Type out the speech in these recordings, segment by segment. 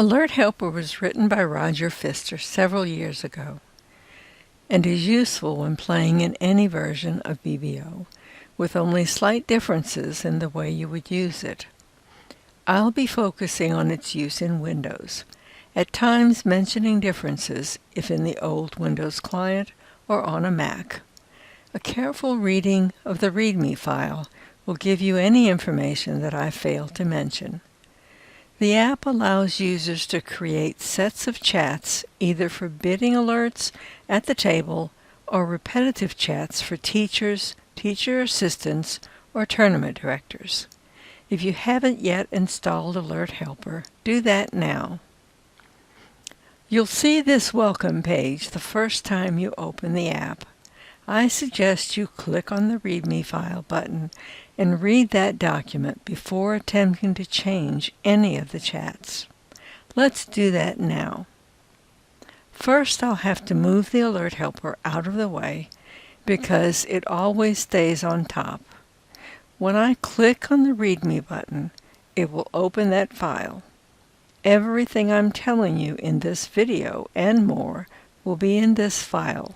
Alert Helper was written by Roger Pfister several years ago and is useful when playing in any version of BBO, with only slight differences in the way you would use it. I'll be focusing on its use in Windows, at times mentioning differences if in the old Windows client or on a Mac. A careful reading of the README file will give you any information that I failed to mention. The app allows users to create sets of chats either for bidding alerts at the table or repetitive chats for teachers, teacher assistants, or tournament directors. If you haven't yet installed Alert Helper, do that now. You'll see this welcome page the first time you open the app. I suggest you click on the README file button and read that document before attempting to change any of the chats. Let's do that now. First, I'll have to move the Alert Helper out of the way because it always stays on top. When I click on the README button, it will open that file. Everything I'm telling you in this video and more will be in this file.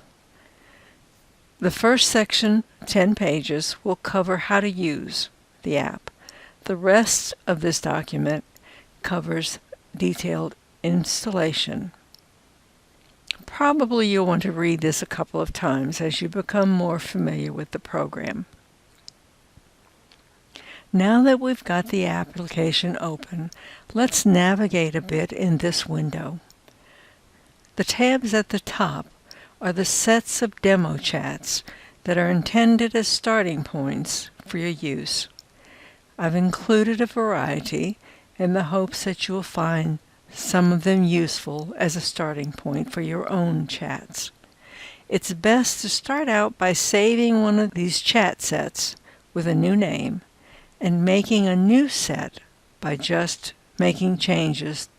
The first section, 10 pages, will cover how to use the app. The rest of this document covers detailed installation. Probably you'll want to read this a couple of times as you become more familiar with the program. Now that we've got the application open, let's navigate a bit in this window. The tabs at the top are the sets of demo chats that are intended as starting points for your use. I've included a variety in the hopes that you'll find some of them useful as a starting point for your own chats. It's best to start out by saving one of these chat sets with a new name and making a new set by just making changes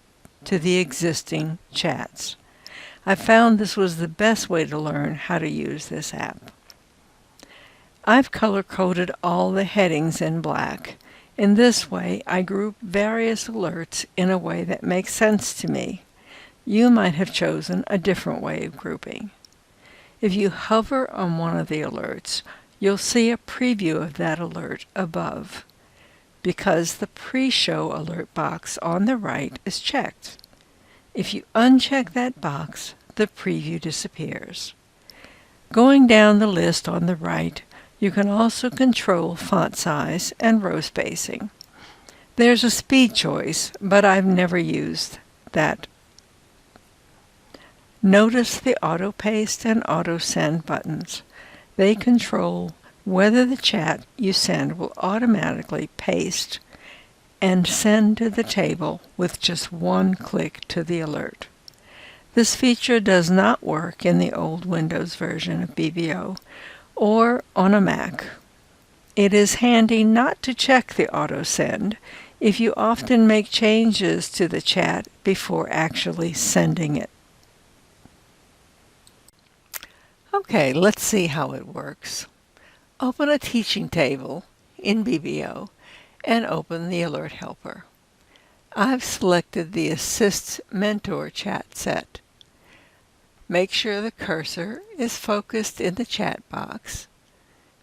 to the existing chats. I found this was the best way to learn how to use this app. I've color-coded all the headings in black. In this way, I group various alerts in a way that makes sense to me. You might have chosen a different way of grouping. If you hover on one of the alerts, you'll see a preview of that alert above, because the pre-show alert box on the right is checked. If you uncheck that box, the preview disappears. Going down the list on the right, you can also control font size and row spacing. There's a speed choice, but I've never used that. Notice the auto paste and auto send buttons. They control whether the chat you send will automatically paste and send to the table with just one click to the alert. This feature does not work in the old Windows version of BBO or on a Mac. It is handy not to check the auto send if you often make changes to the chat before actually sending it. Okay, let's see how it works. Open a teaching table in BBO and open the Alert Helper. I've selected the Assist Mentor chat set. Make sure the cursor is focused in the chat box.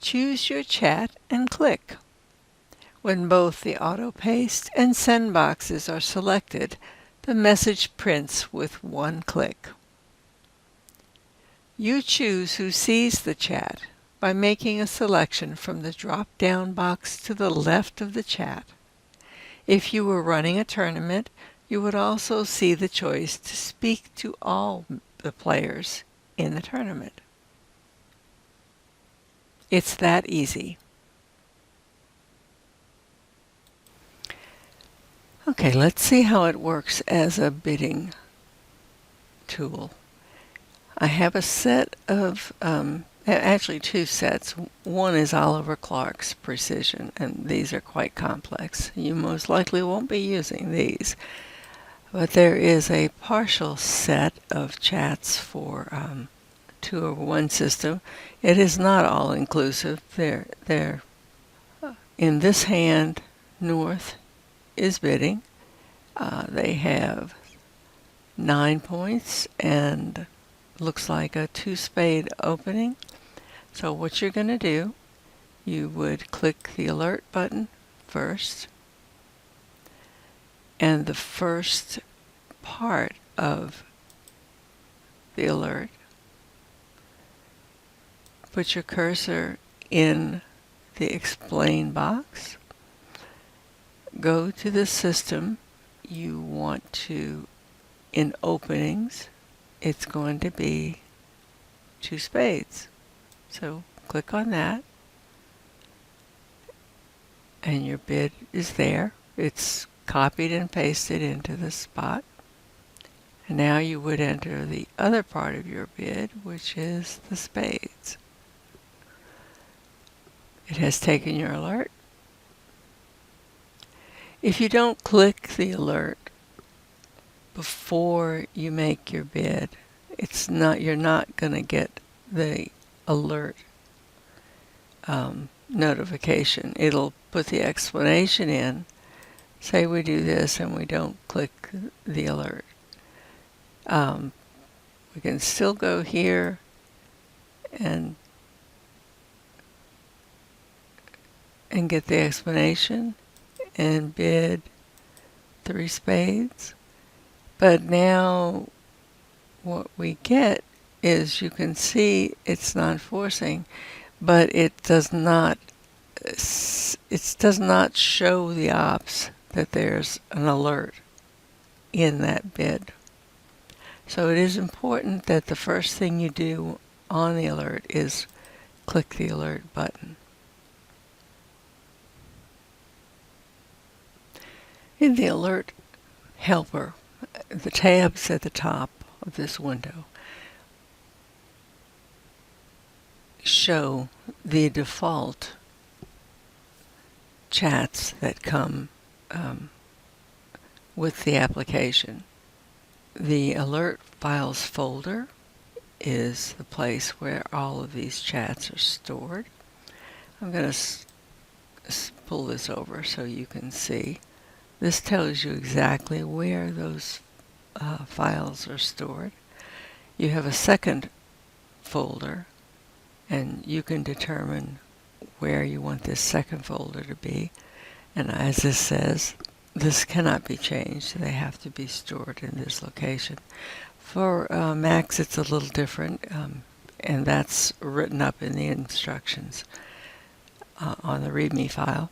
Choose your chat and click. When both the auto paste and send boxes are selected, the message prints with one click. You choose who sees the chat by making a selection from the drop-down box to the left of the chat. If you were running a tournament, you would also see the choice to speak to all the players in the tournament. It's that easy. Okay, let's see how it works as a bidding tool. I have a set of actually two sets. One is Oliver Clark's Precision, and these are quite complex. You most likely won't be using these. But there is a partial set of chats for 2-over-1 system. It is not all-inclusive. They're in this hand, north is bidding. They have 9 points and looks like a 2-spade opening. So what you're going to do, you would click the alert button first, and the first part of the alert, put your cursor in the explain box, go to the system you want to, in openings, it's going to be 2 spades. So click on that, and your bid is there. It's copied and pasted into the spot. And now you would enter the other part of your bid, which is the spades. It has taken your alert. If you don't click the alert before you make your bid, you're not going to get the alert notification. It'll put the explanation in. Say we do this and we don't click the alert. We can still go here and get the explanation and bid 3 spades. But now what we get is, you can see it's non-forcing, but it does not show the ops that there's an alert in that bid. So it is important that the first thing you do on the alert is click the alert button. In the alert helper, the tabs at the top of this window show the default chats that come with the application. The alert files folder is the place where all of these chats are stored. I'm going to pull this over so you can see. This tells you exactly where those files are stored. You have a second folder, and you can determine where you want this second folder to be. And as this says, this cannot be changed. They have to be stored in this location. For Macs, it's a little different, and that's written up in the instructions on the README file.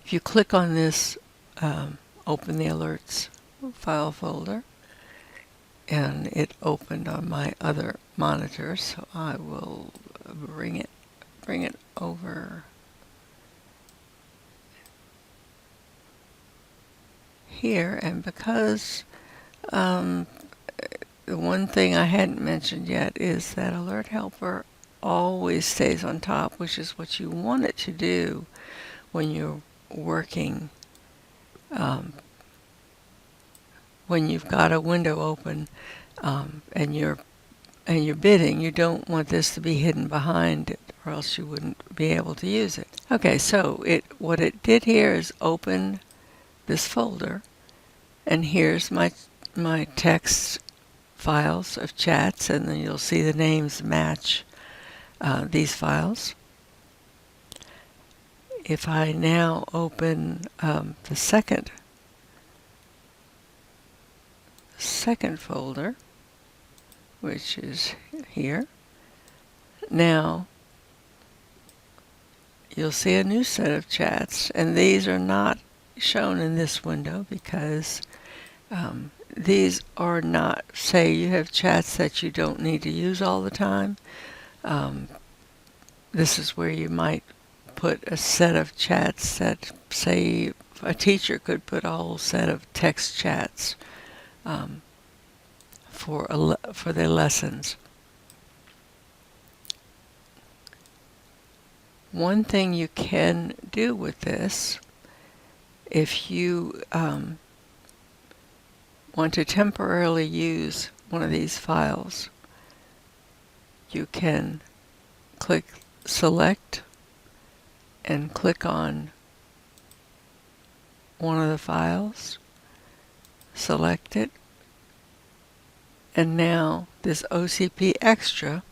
If you click on this, open the alerts file folder, and it opened on my other monitor, so I will bring it over here. And because the one thing I hadn't mentioned yet is that Alert Helper always stays on top, which is what you want it to do when you're working. When you've got a window open and you're bidding, you don't want this to be hidden behind it, or else you wouldn't be able to use it. Okay, so what it did here is open this folder, and here's my text files of chats, and then you'll see the names match these files. If I now open the second folder, which is here, now you'll see a new set of chats, and these are not shown in this window because these are not, say you have chats that you don't need to use all the time. This is where you might put a set of chats that, say, a teacher could put a whole set of text chats for their lessons. One thing you can do with this, if you want to temporarily use one of these files, you can select and click on one of the files, select it, and now this OCP Extra,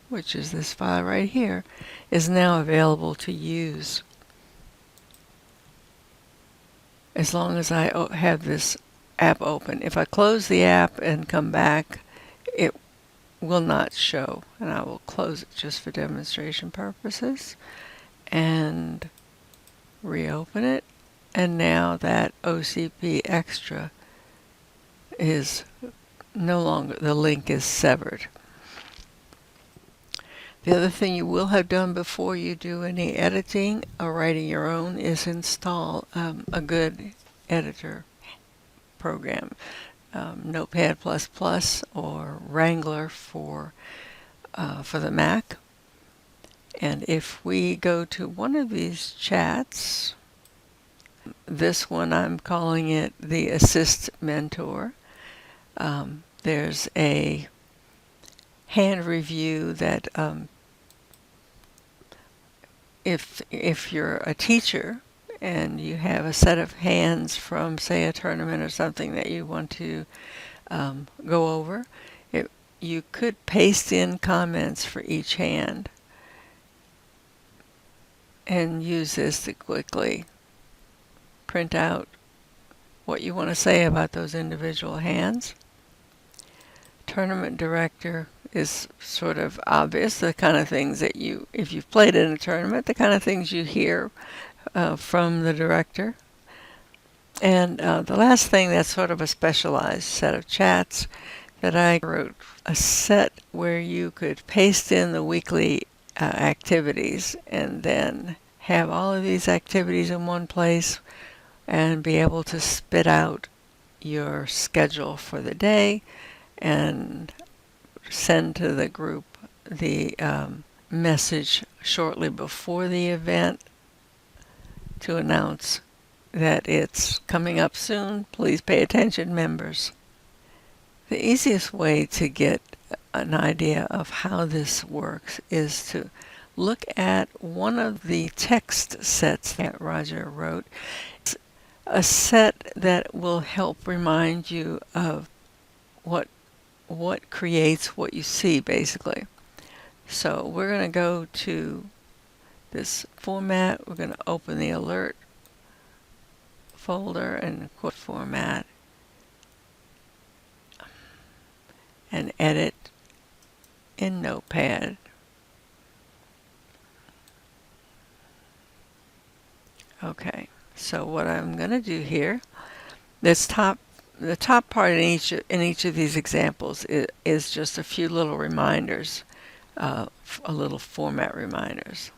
which is this file right here, is now available to use. As long as I have this app open. If I close the app and come back, it will not show, and I will close it just for demonstration purposes and reopen it, and now that OCP Extra is no longer, the link is severed. The other thing you will have done before you do any editing or writing your own is install a good editor program. Notepad++ or Wrangler for the Mac. And if we go to one of these chats, this one I'm calling it the Assist Mentor. There's a hand review that if you're a teacher and you have a set of hands from, say, a tournament or something that you want to go over, you could paste in comments for each hand and use this to quickly print out what you want to say about those individual hands. Tournament director is sort of obvious, the kind of things that if you've played in a tournament, the kind of things you hear from the director. And the last thing, that's sort of a specialized set of chats that I wrote, a set where you could paste in the weekly activities and then have all of these activities in one place and be able to spit out your schedule for the day and send to the group the message shortly before the event to announce that it's coming up soon. Please pay attention, members. The easiest way to get an idea of how this works is to look at one of the text sets that Roger wrote. It's a set that will help remind you of what creates what you see, basically. So we're going to go to this format. We're going to open the alert folder and quote format and edit in Notepad. Okay, so what I'm going to do here, the top part in each of these examples is just a few little reminders, a little format reminders.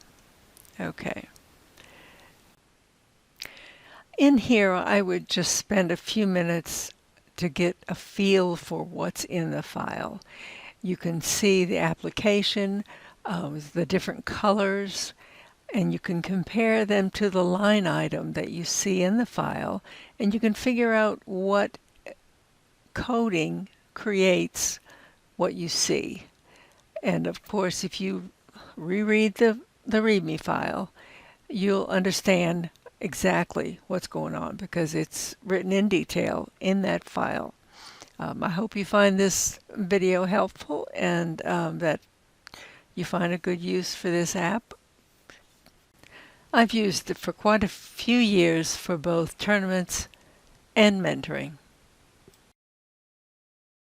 Okay. In here, I would just spend a few minutes to get a feel for what's in the file. You can see the application, the different colors, and you can compare them to the line item that you see in the file, and you can figure out what coding creates what you see. And of course, if you reread the README file, you'll understand exactly what's going on because it's written in detail in that file. I hope you find this video helpful and that you find a good use for this app. I've used it for quite a few years for both tournaments and mentoring.